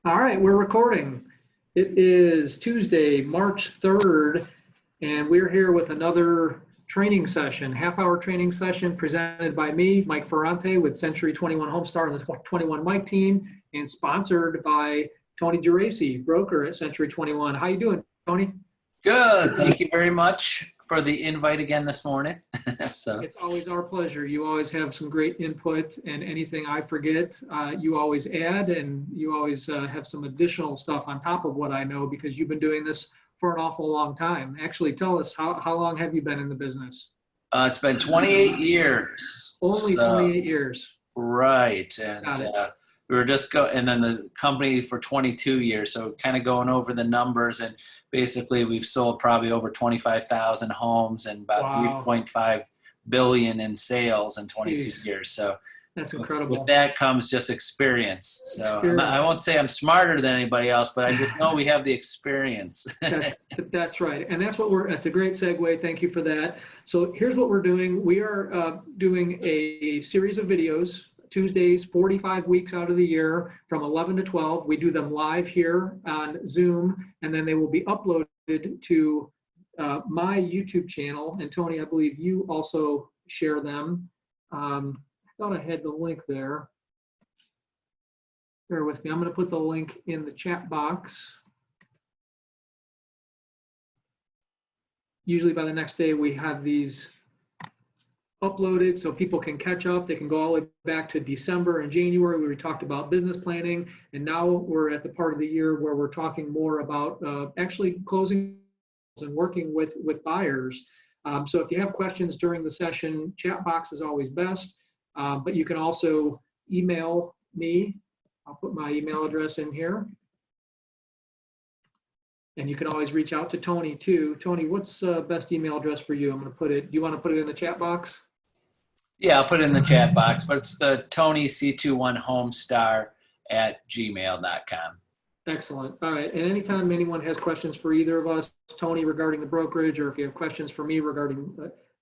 All right, we're recording. It is Tuesday, March 3rd, and we're here with another training session, half-hour training session presented by me, Mike Ferrante with Century 21 Homestar and the 21 Mike team, and sponsored by Tony Geraci, broker at Century 21. How you doing, Tony? Good. Thank you very much for the invite again this morning. It's always our pleasure. You always have some great input, and anything I forget, you always add, and you always have some additional stuff on top of what I know because you've been doing this for an awful long time. Actually, tell us, how long have you been in the business? It's been 28 years. Only 28 years. Right. And we were just and then the company for 22 years. So kind of going over the numbers, and basically we've sold probably over 25,000 homes and about Wow. 3.5 billion in sales in 22 Jeez. years. So That's incredible. with that comes just experience. So I won't say I'm smarter than anybody else, but I just know we have the experience. That's right. And that's a great segue. Thank you for that. So here's what we're doing. We are doing a series of videos, Tuesdays, 45 weeks out of the year from 11 to 12. We do them live here on Zoom, and then they will be uploaded to my YouTube channel. And Tony, I believe you also share them. I thought I had the link there. Bear with me. I'm going to put the link in the chat box. Usually by the next day, we have these uploaded so people can catch up. They can go all the way back to December and January where we talked about business planning. And now we're at the part of the year where we're talking more about actually closing and working with buyers. So if you have questions during the session, chat box is always best. But you can also email me. I'll put my email address in here. And you can always reach out to Tony too. Tony, what's the best email address for you? I'm going to put it, do you want to put it in the chat box? Yeah, I'll put it in the chat box, but it's the Tony C21homestar@gmail.com. Excellent. All right. And anytime anyone has questions for either of us, Tony, regarding the brokerage, or if you have questions for me regarding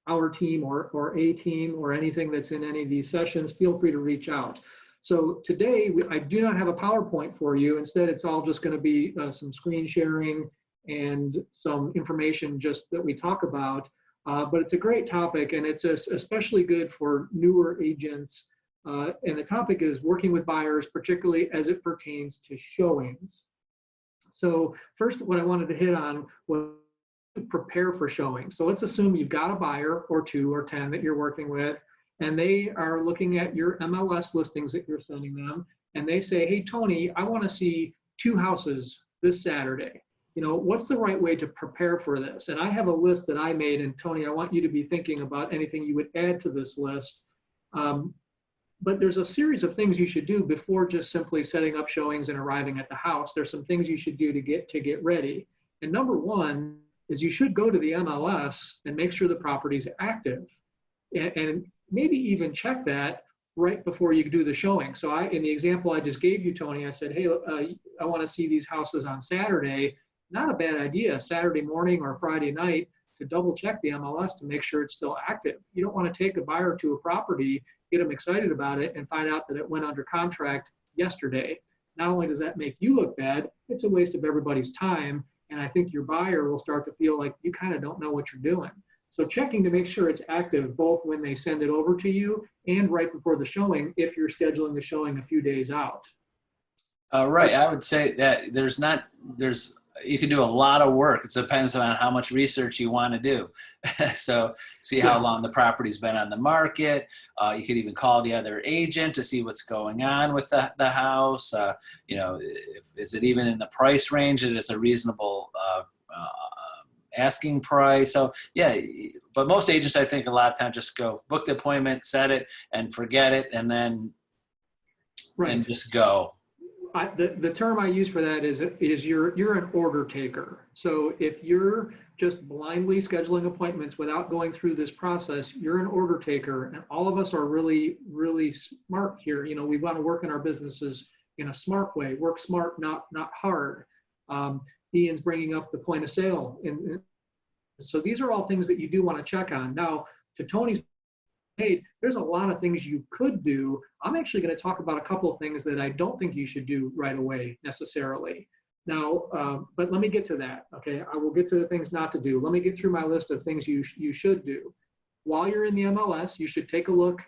our team or a team or anything that's in any of these sessions, feel free to reach out. So today, I do not have a PowerPoint for you. Instead, it's all just going to be some screen sharing and some information just that we talk about. But it's a great topic, and it's especially good for newer agents. And the topic is working with buyers, particularly as it pertains to showings. So first, what I wanted to hit on was prepare for showings. So let's assume you've got a buyer or 2 or 10 that you're working with, and they are looking at your MLS listings that you're sending them, and they say, hey, Tony, I want to see 2 houses this Saturday. You know, what's the right way to prepare for this? And I have a list that I made, and Tony, I want you to be thinking about anything you would add to this list. But there's a series of things you should do before just simply setting up showings and arriving at the house. There's some things you should do to get ready. And number one is you should go to the MLS and make sure the property's active. And maybe even check that right before you do the showing. So in the example I just gave you, Tony, I said, hey, I want to see these houses on Saturday. Not a bad idea, Saturday morning or Friday night, to double check the MLS to make sure it's still active. You don't want to take a buyer to a property, get them excited about it, and find out that it went under contract yesterday. Not only does that make you look bad, it's a waste of everybody's time. And I think your buyer will start to feel like you kind of don't know what you're doing. So checking to make sure it's active both when they send it over to you and right before the showing if you're scheduling the showing a few days out. Right. I would say that you can do a lot of work. It depends on how much research you want to do. So see how long the property's been on the market. You could even call the other agent to see what's going on with the house. You know, is it even in the price range? It is a reasonable asking price. So yeah, but most agents, I think a lot of times just go book the appointment, set it and forget it. And then and just go. The term I use for that is you're an order taker. So if you're just blindly scheduling appointments without going through this process, you're an order taker. And all of us are really, really smart here. You know, we want to work in our businesses in a smart way, work smart, not hard. Ian's bringing up the point of sale. And so these are all things that you do want to check on. Now, to Tony's hey, there's a lot of things you could do. I'm actually going to talk about a couple of things that I don't think you should do right away necessarily. Now, but let me get to that. Okay, I will get to the things not to do. Let me get through my list of things you should do. While you're in the MLS, you should take a look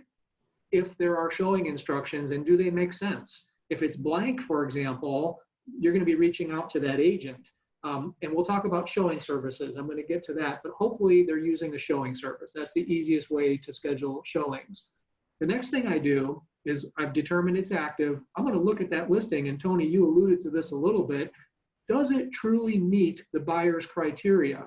if there are showing instructions and do they make sense. If it's blank, for example, you're going to be reaching out to that agent. And we'll talk about showing services. I'm going to get to that, but hopefully they're using a showing service. That's the easiest way to schedule showings. The next thing I do is I've determined it's active. I'm going to look at that listing, and Tony, you alluded to this a little bit. Does it truly meet the buyer's criteria?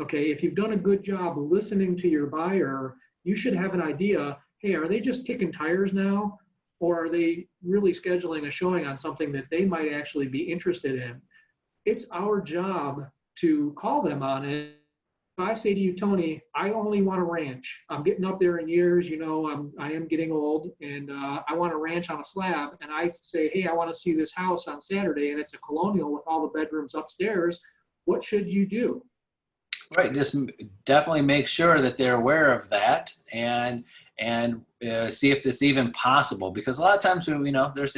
Okay, if you've done a good job listening to your buyer, you should have an idea, hey, are they just kicking tires now? Or are they really scheduling a showing on something that they might actually be interested in? It's our job to call them on it. If I say to you, Tony, I only want a ranch. I'm getting up there in years, you know, I am getting old, and I want a ranch on a slab. And I say, hey, I want to see this house on Saturday, and it's a colonial with all the bedrooms upstairs. What should you do? Right. Just definitely make sure that they're aware of that, and see if it's even possible. Because a lot of times, you know, there's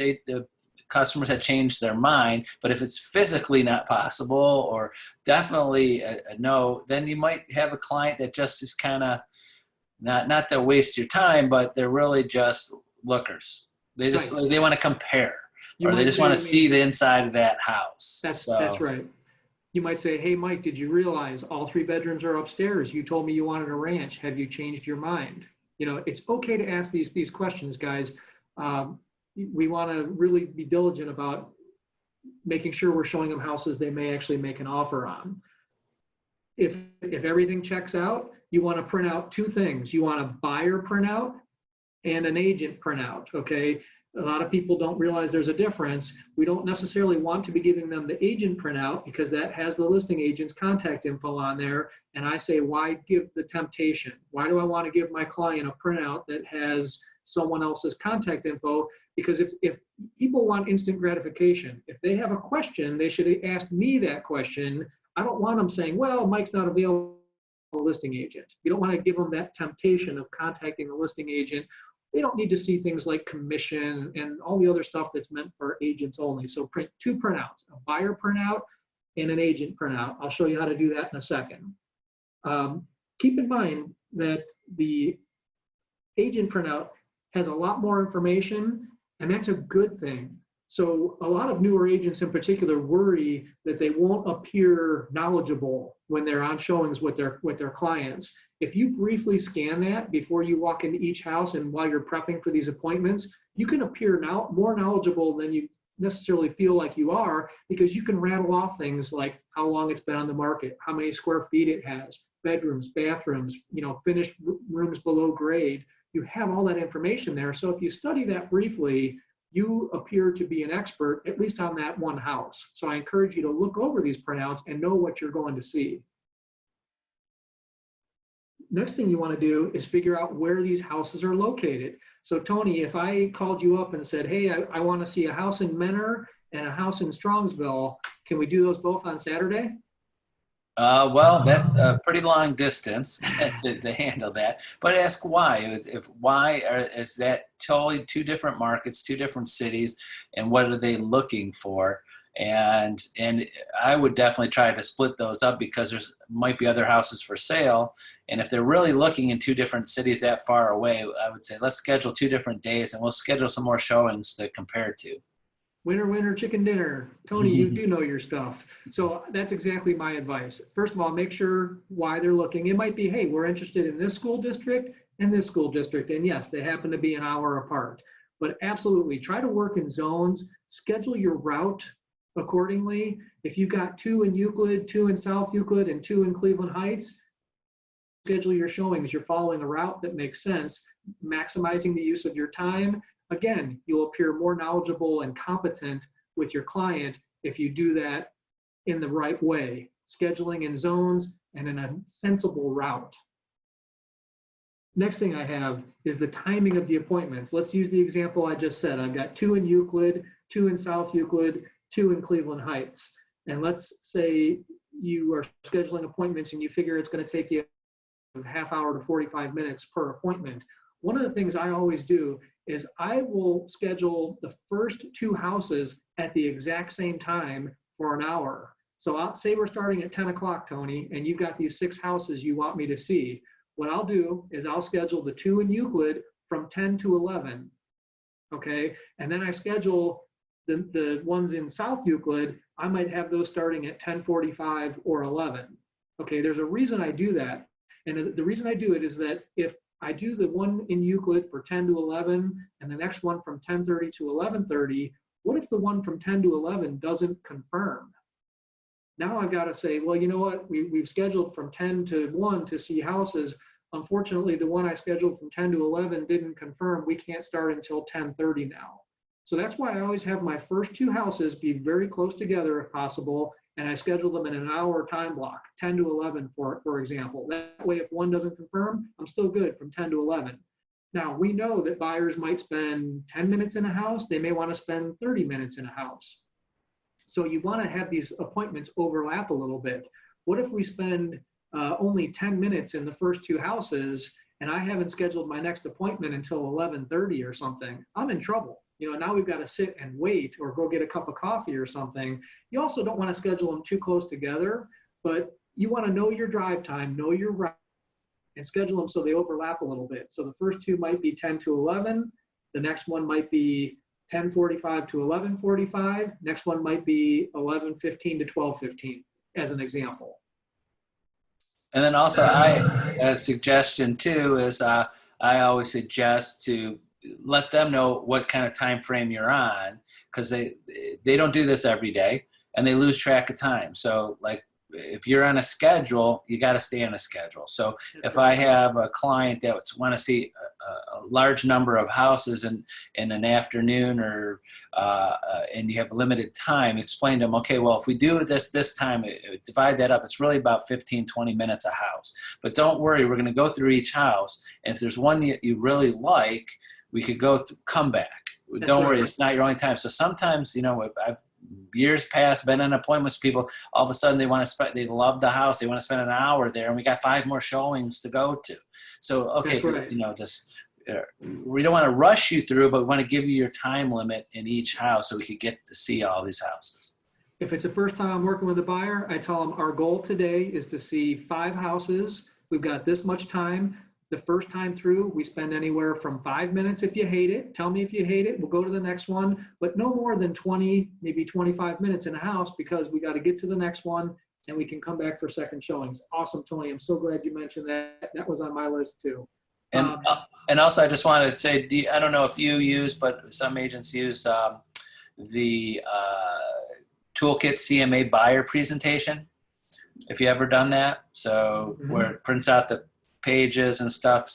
customers that change their mind, but if it's physically not possible, or definitely a no, then you might have a client that just is kind of not to waste your time, but they're really just lookers. They just they want to compare, or they just want to see the inside of that house. That's right. You might say, hey, Mike, did you realize all 3 bedrooms are upstairs? You told me you wanted a ranch. Have you changed your mind? You know, it's okay to ask these questions, guys. We want to really be diligent about making sure we're showing them houses they may actually make an offer on. If everything checks out, you want to print out 2 things. You want a buyer printout and an agent printout, okay? A lot of people don't realize there's a difference. We don't necessarily want to be giving them the agent printout because that has the listing agent's contact info on there. And I say, why give the temptation? Why do I want to give my client a printout that has someone else's contact info? Because if people want instant gratification, if they have a question, they should ask me that question. I don't want them saying, well, Mike's not available, listing agent. You don't want to give them that temptation of contacting the listing agent. They don't need to see things like commission and all the other stuff that's meant for agents only. So print 2 printouts, a buyer printout and an agent printout. I'll show you how to do that in a second. Keep in mind that the agent printout has a lot more information, and that's a good thing. So a lot of newer agents in particular worry that they won't appear knowledgeable when they're on showings with their clients. If you briefly scan that before you walk into each house and while you're prepping for these appointments, you can appear now more knowledgeable than you necessarily feel like you are, because you can rattle off things like how long it's been on the market, how many square feet it has, bedrooms, bathrooms, you know, finished rooms below grade. You have all that information there. So if you study that briefly, you appear to be an expert, at least on that one house. So I encourage you to look over these printouts and know what you're going to see. Next thing you want to do is figure out where these houses are located. So Tony, if I called you up and said, hey, I want to see a house in Menor and a house in Strongsville, can we do those both on Saturday? Well, that's a pretty long distance to handle that. But ask why. Is that totally 2 different markets, 2 different cities, and what are they looking for? And I would definitely try to split those up, because there's might be other houses for sale. And if they're really looking in 2 different cities that far away, I would say let's schedule 2 different days, and we'll schedule some more showings to compare to. Winner, winner, chicken dinner. Tony, you do know your stuff. So that's exactly my advice. First of all, make sure why they're looking. It might be, hey, we're interested in this school district and this school district. And yes, they happen to be an hour apart. But absolutely, try to work in zones. Schedule your route accordingly. If you've got 2 in Euclid, 2 in South Euclid, and 2 in Cleveland Heights, schedule your showings. You're following a route that makes sense, maximizing the use of your time. Again, you'll appear more knowledgeable and competent with your client if you do that in the right way, scheduling in zones and in a sensible route. Next thing I have is the timing of the appointments. Let's use the example I just said. I've got 2 in Euclid, 2 in South Euclid, 2 in Cleveland Heights. And let's say you are scheduling appointments and you figure it's going to take you a half hour to 45 minutes per appointment. one of the things I always do is I will schedule the first 2 houses at the exact same time for an hour. So I'll say we're starting at 10 o'clock, Tony, and you've got these 6 houses you want me to see. What I'll do is I'll schedule the 2 in Euclid from 10 to 11. Okay. And then I schedule the ones in South Euclid. I might have those starting at 10:45 or 11. Okay. There's a reason I do that. And the reason I do it is that if I do the one in Euclid for 10 to 11 and the next one from 10:30 to 11:30, what if the one from 10 to 11 doesn't confirm? Now I've got to say, well, you know what? We've scheduled from 10 to 1 to see houses. Unfortunately, the one I scheduled from 10 to 11 didn't confirm. We can't start until 10:30 now. So that's why I always have my first 2 houses be very close together if possible, and I schedule them in an hour time block, 10 to 11, for example. That way, if one doesn't confirm, I'm still good from 10 to 11. Now, we know that buyers might spend 10 minutes in a house. They may want to spend 30 minutes in a house. So you want to have these appointments overlap a little bit. What if we spend only 10 minutes in the first 2 houses and I haven't scheduled my next appointment until 11:30 or something? I'm in trouble. Now we've got to sit and wait or go get a cup of coffee or something. You also don't want to schedule them too close together, but you want to know your drive time, know your route, and schedule them so they overlap a little bit. So the first 2 might be 10 to 11. The next one might be 10:45 to 11:45. Next one might be 11:15 to 12:15, as an example. And then also, a suggestion too is I always suggest to let them know what kind of time frame you're on, because they don't do this every day and they lose track of time. So like if you're on a schedule, you got to stay on a schedule. So if I have a client that want to see a large number of houses in an afternoon or and you have limited time, explain to them, okay, well, if we do this time, divide that up. It's really about 15, 20 minutes a house. But don't worry, we're going to go through each house. And if there's one that you really like, we could come back. Don't worry, it's not your only time. So sometimes, I've years past been on appointments with people, all of a sudden they love the house, they want to spend an hour there, and we got 5 more showings to go to. So okay, right. We don't want to rush you through, but we want to give you your time limit in each house so we could get to see all these houses. If it's the first time I'm working with a buyer, I tell them our goal today is to see 5 houses. We've got this much time. The first time through, we spend anywhere from 5 minutes. If you hate it, tell me if you hate it. We'll go to the next one, but no more than 20, maybe 25 minutes in a house, because we got to get to the next one and we can come back for second showings. Awesome, Tony. I'm so glad you mentioned that. That was on my list too. And also, I just wanted to say, I don't know if you use, but some agents use the Toolkit CMA buyer presentation. If you ever done that, so where it prints out the pages and stuff,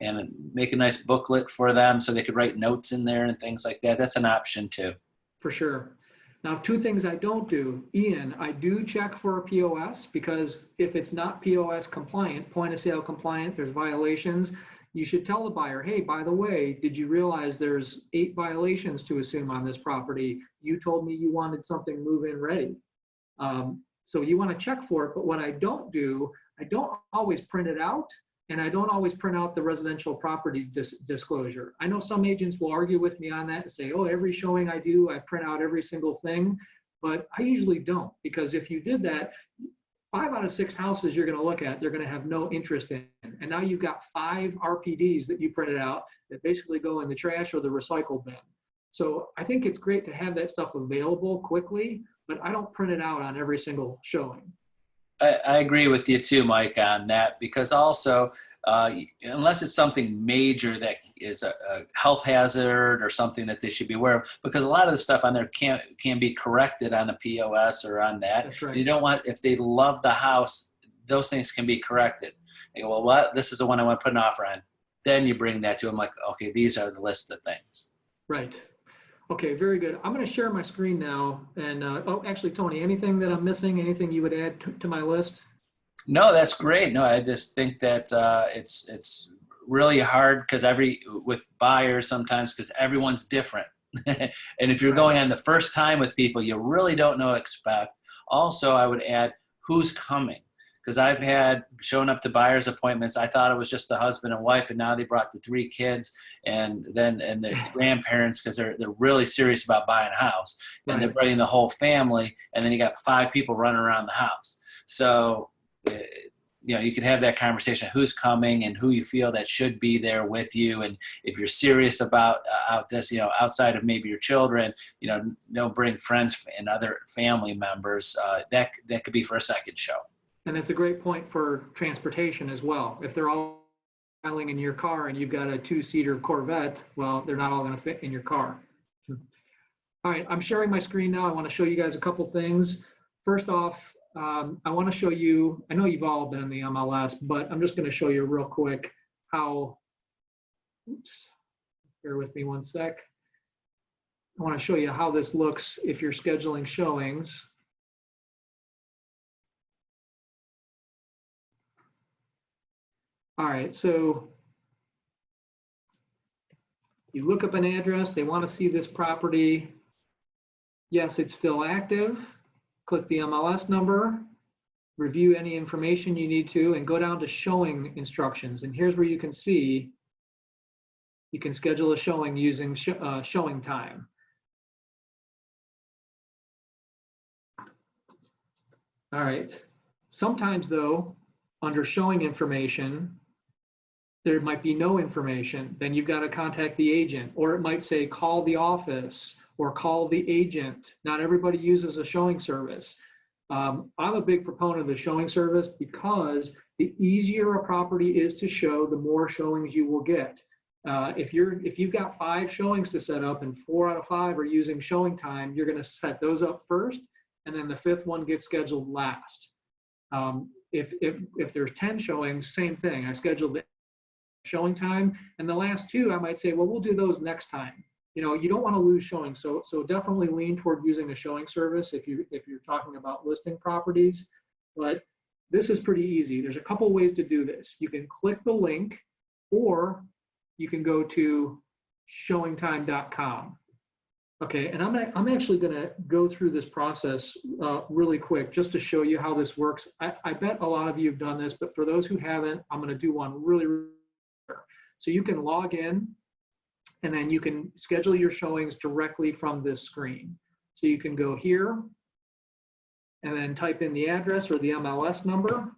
and make a nice booklet for them so they could write notes in there and things like that. That's an option too. For sure. Now, 2 things I don't do. Ian, I do check for a POS, because if it's not POS compliant, point of sale compliant, there's violations. You should tell the buyer, hey, by the way, did you realize there's 8 violations to assume on this property? You told me you wanted something move-in ready. So you want to check for it. But what I don't do, I don't always print it out, and I don't always print out the residential property disclosure. I know some agents will argue with me on that and say, oh, every showing I do, I print out every single thing, but I usually don't, because if you did that, 5 out of 6 houses you're going to look at, they're going to have no interest in. And now you've got 5 RPDs that you printed out that basically go in the trash or the recycle bin. So I think it's great to have that stuff available quickly, but I don't print it out on every single showing. I agree with you too, Mike, on that, because also, unless it's something major that is a health hazard or something that they should be aware of, because a lot of the stuff on there can be corrected on a POS or on that. That's right. You don't want, if they love the house, those things can be corrected. You go, well, this is the one I want to put an offer on. Then you bring that to them like, okay, these are the list of things. Right. Okay, very good. I'm going to share my screen now. And actually, Tony, anything that I'm missing, anything you would add to my list? No, that's great. No, I just think that it's really hard because with buyers sometimes, because everyone's different. And if you're going on the first time with people, you really don't know what to expect. Also, I would add who's coming, because I've had showing up to buyers appointments. I thought it was just the husband and wife, and now they brought the 3 kids and the grandparents, because they're really serious about buying a house, and they're Right. bringing the whole family, and then you got 5 people running around the house. So you can have that conversation, who's coming and who you feel that should be there with you. And if you're serious about this, outside of maybe your children, don't bring friends and other family members. That could be for a second show. And that's a great point for transportation as well. If they're all traveling in your car and you've got a 2-seater Corvette, well, they're not all going to fit in your car. All right, I'm sharing my screen now. I want to show you guys a couple things. First off, I want to show you, I know you've all been in the MLS, but I'm just going to show you real quick how, oops, bear with me one sec. I want to show you how this looks if you're scheduling showings. All right, so you look up an address, they want to see this property. Yes, it's still active. Click the MLS number, review any information you need to, and go down to showing instructions. And here's where you can see, you can schedule a showing using showing time. All right. Sometimes though, under showing information, there might be no information. Then you've got to contact the agent, or it might say call the office or call the agent. Not everybody uses a showing service. I'm a big proponent of the showing service because the easier a property is to show, the more showings you will get. If you've got 5 showings to set up and 4 out of 5 are using showing time, you're going to set those up first, and then the 5th one gets scheduled last. If there's 10 showings, same thing. I scheduled the showing time, and the last 2 I might say, well, we'll do those next time. You don't want to lose showing, so definitely lean toward using a showing service if you're talking about listing properties. But this is pretty easy. There's a couple ways to do this. You can click the link, or you can go to showingtime.com. Okay, and I'm actually going to go through this process really quick just to show you how this works. I bet a lot of you have done this, but for those who haven't, I'm going to do one really quick. So you can log in, and then you can schedule your showings directly from this screen. So you can go here and then type in the address or the MLS number,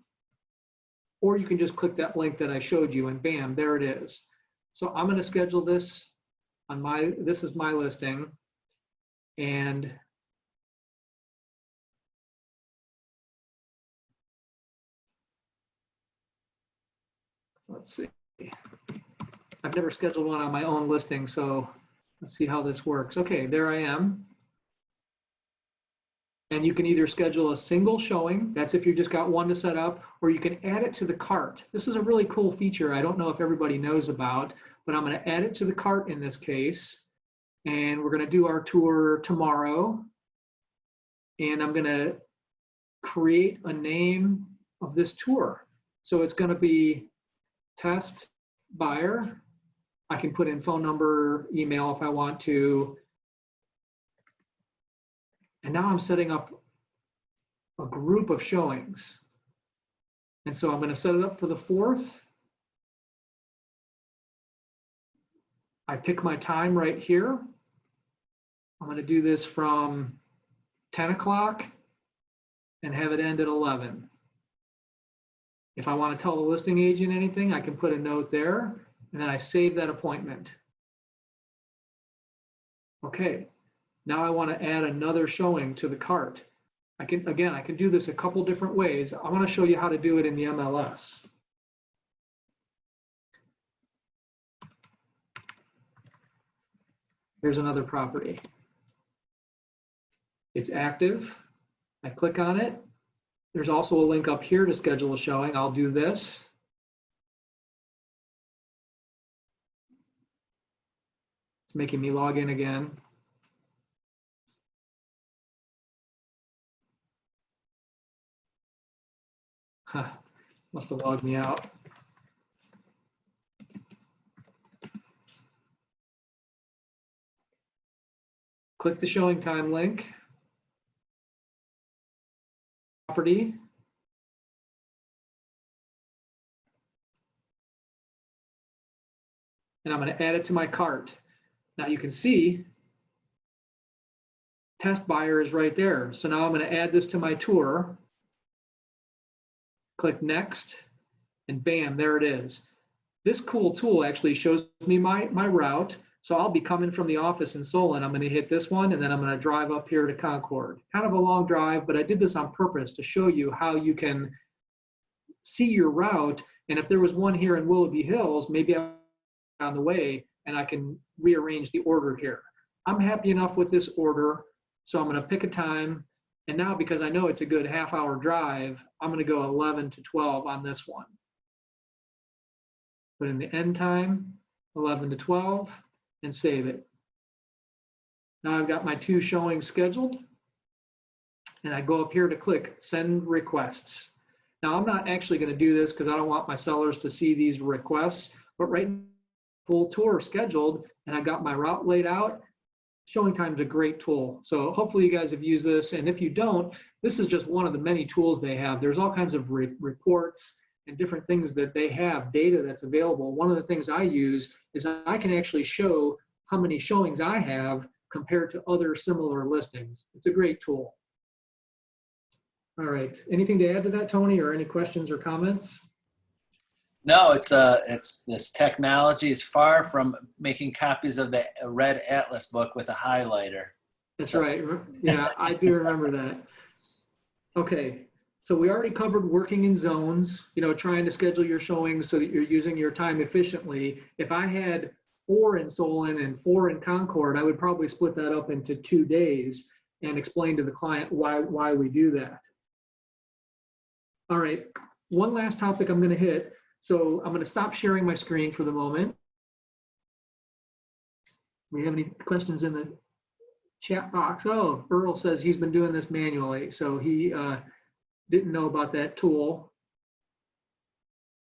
or you can just click that link that I showed you and bam, there it is. So I'm going to schedule this on this is my listing, and let's see. I've never scheduled one on my own listing, so let's see how this works. Okay, there I am. And you can either schedule a single showing, that's if you just got one to set up, or you can add it to the cart. This is a really cool feature I don't know if everybody knows about, but I'm going to add it to the cart in this case. And we're going to do our tour tomorrow. And I'm going to create a name of this tour. So it's going to be test buyer. I can put in phone number, email if I want to. And now I'm setting up a group of showings. And so I'm going to set it up for the 4th. I pick my time right here. I'm going to do this from 10 o'clock and have it end at 11. If I want to tell the listing agent anything, I can put a note there, and then I save that appointment. Okay, now I want to add another showing to the cart. I can do this a couple different ways. I want to show you how to do it in the MLS. Here's another property. It's active. I click on it. There's also a link up here to schedule a showing. I'll do this. It's making me log in again. Huh, must have logged me out. Click the showing time link. Property. and I'm going to add it to my cart. Now you can see test buyer is right there. So now I'm going to add this to my tour. Click next, and bam, there it is. This cool tool actually shows me my route. So I'll be coming from the office in Solon. I'm going to hit this one, and then I'm going to drive up here to Concord. Kind of a long drive, but I did this on purpose to show you how you can see your route. And if there was one here in Willoughby Hills, maybe I'm on the way and I can rearrange the order here. I'm happy enough with this order. So I'm going to pick a time. And now, because I know it's a good half-hour drive, I'm going to go 11 to 12 on this one. Put in the end time, 11 to 12, and save it. Now I've got my 2 showings scheduled. And I go up here to click Send Requests. Now I'm not actually going to do this because I don't want my sellers to see these requests. But right now, full tour scheduled, and I got my route laid out. Showing time is a great tool. So hopefully you guys have used this. And if you don't, this is just one of the many tools they have. There's all kinds of reports and different things that they have, data that's available. One of the things I use is I can actually show how many showings I have compared to other similar listings. It's a great tool. All right. Anything to add to that, Tony, or any questions or comments? No, it's this technology is far from making copies of the Red Atlas book with a highlighter. That's right. Yeah, I do remember that. Okay, so we already covered working in zones, trying to schedule your showings so that you're using your time efficiently. If I had 4 in Solon and 4 in Concord, I would probably split that up into 2 days and explain to the client why we do that. All right, one last topic I'm going to hit. So I'm going to stop sharing my screen for the moment. We have any questions in the chat box? Oh, Earl says he's been doing this manually, so he didn't know about that tool.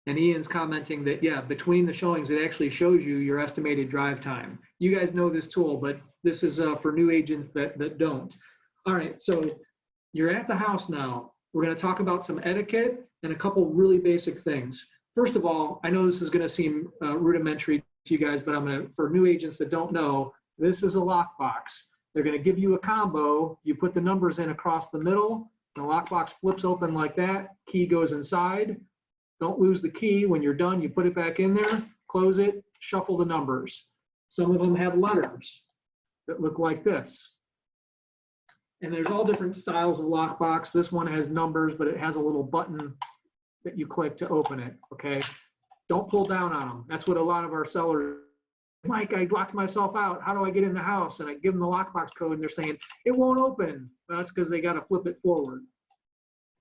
And Ian's commenting that, yeah, between the showings, it actually shows you your estimated drive time. You guys know this tool, but this is for new agents that don't. All right, so you're at the house now. We're going to talk about some etiquette and a couple really basic things. First of all, I know this is going to seem rudimentary to you guys, but for new agents that don't know, this is a lockbox. They're going to give you a combo. You put the numbers in across the middle. The lockbox flips open like that. Key goes inside. Don't lose the key. When you're done, you put it back in there, close it, shuffle the numbers. Some of them have letters that look like this. And there's all different styles of lockbox. This one has numbers, but it has a little button that you click to open it, okay? Don't pull down on them. That's what a lot of our sellers, Mike, I locked myself out. How do I get in the house? And I give them the lockbox code and they're saying, it won't open. Well, that's because they got to flip it forward.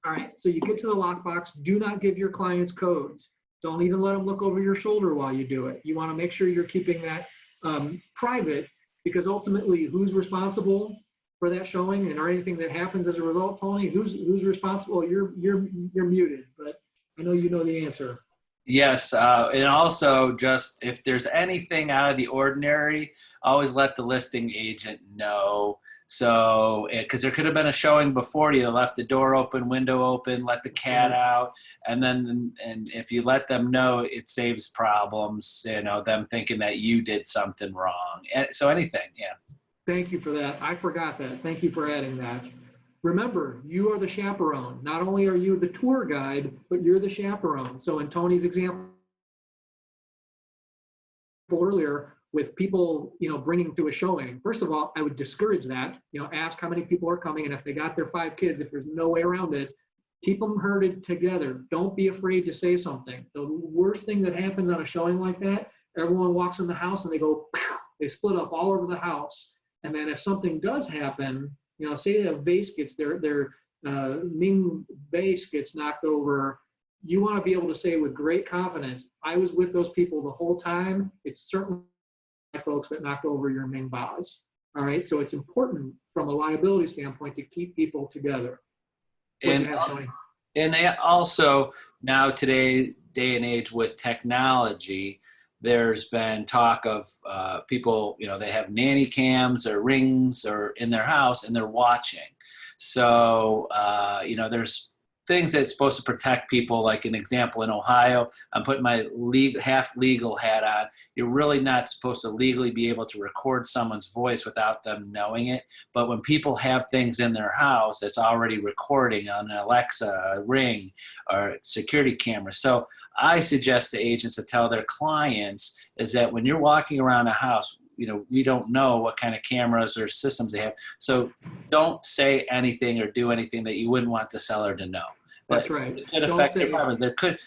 All right, so you get to the lockbox. Do not give your clients codes. Don't even let them look over your shoulder while you do it. You want to make sure you're keeping that private, because ultimately who's responsible for that showing and or anything that happens as a result, Tony, who's responsible? You're muted, but I know you know the answer. Yes, and also just if there's anything out of the ordinary, always let the listing agent know. So, because there could have been a showing before you, left the door open, window open, let the cat out, and if you let them know, it saves problems. Them thinking that you did something wrong. And so anything, yeah. Thank you for that. I forgot that. Thank you for adding that. Remember, you are the chaperone. Not only are you the tour guide, but you're the chaperone. So in Tony's example earlier, with people, bringing to a showing, first of all, I would discourage that. Ask how many people are coming, and if they got their 5 kids, if there's no way around it, keep them herded together. Don't be afraid to say something. The worst thing that happens on a showing like that, everyone walks in the house and they go, pow, they split up all over the house. And then if something does happen, say a vase gets their Ming vase gets knocked over, you want to be able to say with great confidence, I was with those people the whole time. It's certainly folks that knocked over your Ming vase. All right, so it's important from a liability standpoint to keep people together. And also now today, day and age with technology, there's been talk of people, they have nanny cams or rings or in their house and they're watching. So, there's things that's supposed to protect people. Like an example, in Ohio, I'm putting my half legal hat on. You're really not supposed to legally be able to record someone's voice without them knowing it. But when people have things in their house, it's already recording on an Alexa, a Ring, or security camera. So I suggest to agents to tell their clients is that when you're walking around a house, we don't know what kind of cameras or systems they have. So don't say anything or do anything that you wouldn't want the seller to know. That's right. It could affect their property. There could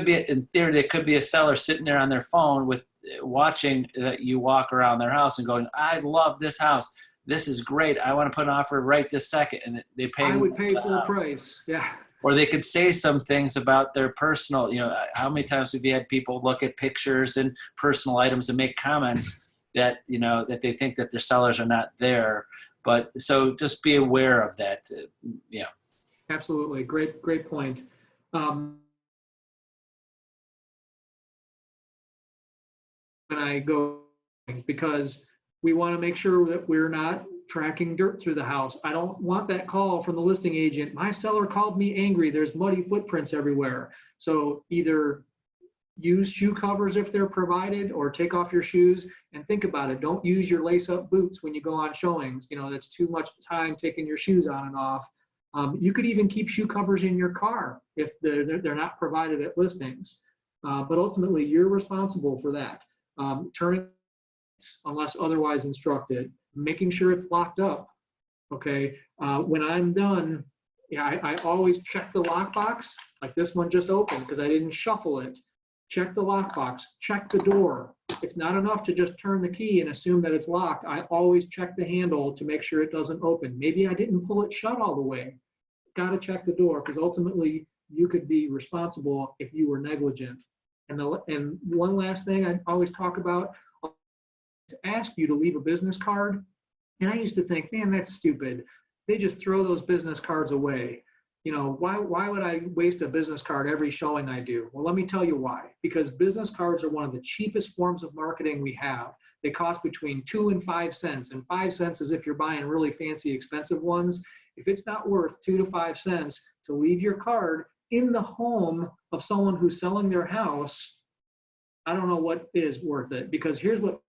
be, in theory, there could be a seller sitting there on their phone watching you walk around their house and going, I love this house. This is great. I want to put an offer right this second. And they pay. I would pay full price. Yeah. Or they could say some things about their personal, how many times have you had people look at pictures and personal items and make comments that, that they think that their sellers are not there. But so just be aware of that. Absolutely. Great point. When I go, because we want to make sure that we're not tracking dirt through the house. I don't want that call from the listing agent. My seller called me angry. There's muddy footprints everywhere. So either use shoe covers if they're provided, or take off your shoes and think about it. Don't use your lace up boots when you go on showings. That's too much time taking your shoes on and off. You could even keep shoe covers in your car if they're not provided at listings. But ultimately, you're responsible for that. Turning unless otherwise instructed, making sure it's locked up. Okay. When I'm done, I always check the lockbox. Like this one just opened because I didn't shuffle it. Check the lockbox, check the door. It's not enough to just turn the key and assume that it's locked. I always check the handle to make sure it doesn't open. Maybe I didn't pull it shut all the way. Got to check the door, because ultimately you could be responsible if you were negligent. And one last thing I always talk about is ask you to leave a business card. And I used to think, man, that's stupid. They just throw those business cards away. Why would I waste a business card every showing I do? Well, let me tell you why. Because business cards are one of the cheapest forms of marketing we have. They cost between 2 and 5 cents. And 5 cents is if you're buying really fancy, expensive ones. If it's not worth 2 to 5 cents to leave your card in the home of someone who's selling their house, I don't know what is worth it. Because here's what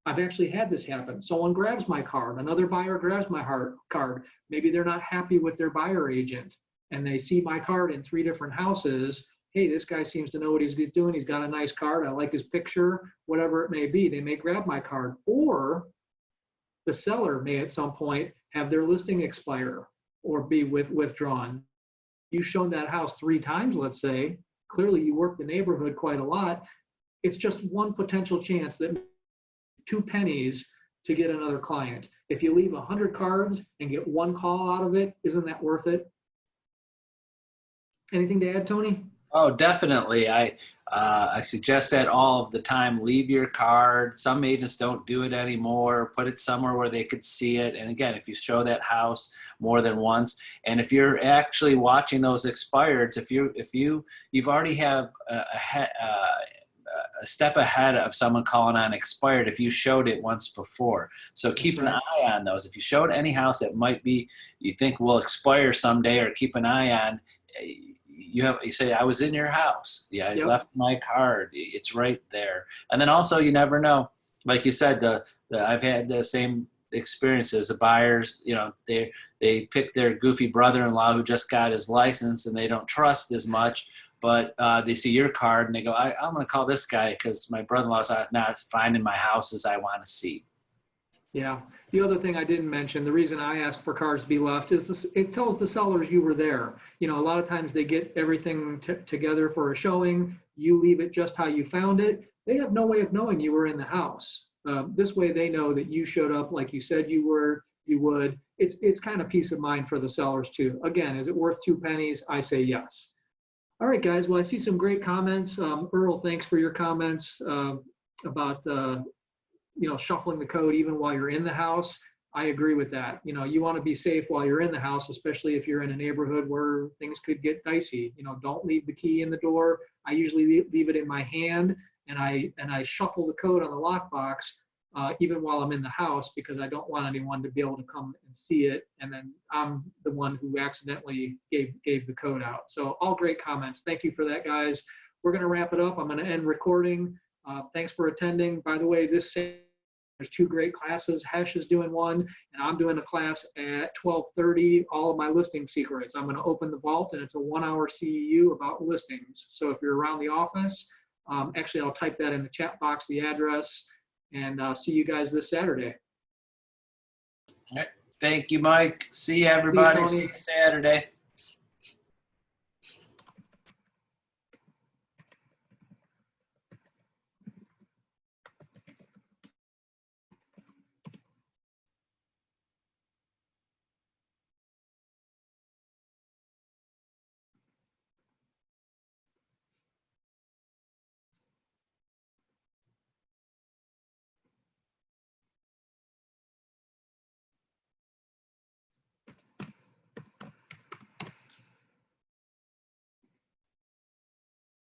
I've actually had this happen. Someone grabs my card, another buyer grabs my card. Maybe they're not happy with their buyer agent and they see my card in 3 different houses. Hey, this guy seems to know what he's doing. He's got a nice card. I like his picture, whatever it may be. They may grab my card, or the seller may at some point have their listing expire or be withdrawn. You've shown that house 3 times, let's say. Clearly you work the neighborhood quite a lot. It's just one potential chance that 2 pennies to get another client. If you leave 100 cards and get 1 call out of it, isn't that worth it? Anything to add, Tony? Oh, definitely. I suggest that all of the time. Leave your card. Some agents don't do it anymore. Put it somewhere where they could see it. And again, if you show that house more than once, and if you're actually watching those expireds, if you've already have a step ahead of someone calling on expired if you showed it once before. So keep an eye on those. If you showed any house that might be, you think will expire someday, or keep an eye on, you say, I was in your house. Yeah, I left my card. It's right there. And then also, you never know. Like you said, I've had the same experiences. The buyers, they pick their goofy brother-in-law who just got his license and they don't trust as much. But they see your card and they go, I'm going to call this guy because my brother-in-law's not finding my houses I want to see. Yeah. The other thing I didn't mention, the reason I ask for cards to be left is this, it tells the sellers you were there. A lot of times they get everything together for a showing. You leave it just how you found it. They have no way of knowing you were in the house. This way they know that you showed up like you said you would. It's kind of peace of mind for the sellers too. Again, is it worth 2 pennies? I say yes. All right, guys. Well, I see some great comments. Earl, thanks for your comments about shuffling the code even while you're in the house. I agree with that. You want to be safe while you're in the house, especially if you're in a neighborhood where things could get dicey. Don't leave the key in the door. I usually leave it in my hand, and I shuffle the code on the lockbox even while I'm in the house, because I don't want anyone to be able to come and see it. And then I'm the one who accidentally gave the code out. So all great comments. Thank you for that, guys. We're going to wrap it up. I'm going to end recording. Thanks for attending. By the way, there's 2 great classes. Hesh is doing one, and I'm doing a class at 12:30, all of my listing secrets. I'm going to open the vault, and it's a 1-hour CEU about listings. So if you're around the office, actually, I'll type that in the chat box, the address, and see you guys this Saturday. All right. Thank you, Mike. See you, everybody. Tony. See you Saturday.